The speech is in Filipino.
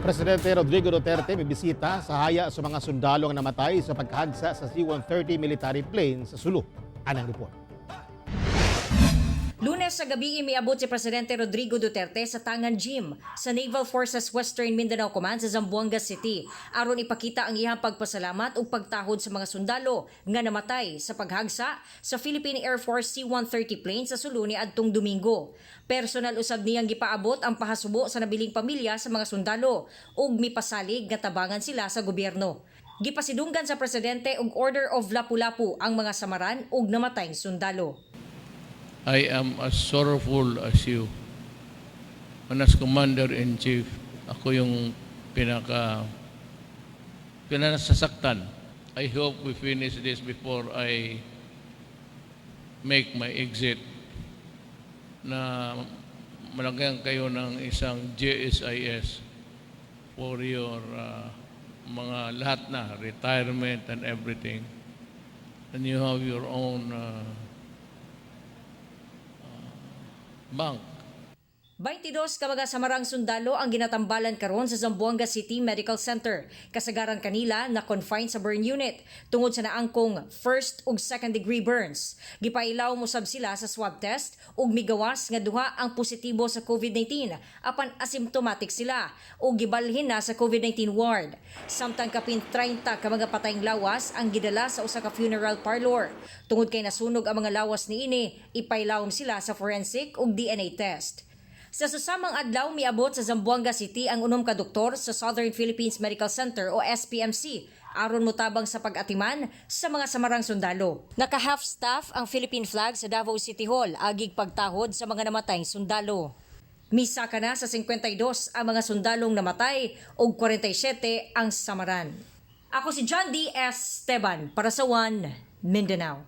Presidente Rodrigo Duterte may bisita sa haya sa mga sundalo nga namatay sa pagkahagsa sa C-130 military plane sa Sulu. Anang report. Lunes sa gabi miabot si Presidente Rodrigo Duterte sa Tangan Gym sa Naval Forces Western Mindanao Command sa Zamboanga City aron ipakita ang iyang pagpasalamat ug pagtahod sa mga sundalo nga namatay sa paghagsa sa Philippine Air Force C-130 plane sa Sulu niadtong Domingo. Personal usab niyang gipaabot ang pahasubo sa nabiling pamilya sa mga sundalo ug mipasalig nga tabangan sila sa gobyerno. Gipasidunggan sa presidente og Order of Lapu-Lapu ang mga samaran ug namatayng sundalo. I am as sorrowful as you. And as Commander-in-Chief, ako yung pinasasaktan. I hope we finish this before I make my exit na malagyan kayo ng isang JSIS for your mga lahat na, retirement and everything. And you have your own bank. 22 ka mga samarang sundalo ang ginatambalan karon sa Zamboanga City Medical Center. Kasagaran kanila na confined sa burn unit tungod sa naangkong first ug second degree burns. Gipailaw mo sab sila sa swab test ug migawas nga duha ang positibo sa COVID-19 apan asymptomatic sila ug gibalhin na sa COVID-19 ward. Samtang kapin 30 ka mga patayng lawas ang gidala sa usa ka funeral parlor. Tungod kay nasunog ang mga lawas niini, ipailawom sila sa forensic ug DNA test. Sa susamang adlaw miabot sa Zamboanga City ang unom ka doktor sa Southern Philippines Medical Center o SPMC aron motabang sa pag-atiman sa mga samarang sundalo. Naka-half staff ang Philippine flag sa Davao City Hall agig pagtahod sa mga namatayng sundalo. Misa ka na sa 52 ang mga sundalong namatay ug 47 ang samaran. Ako si John D. Esteban para sa One Mindanao.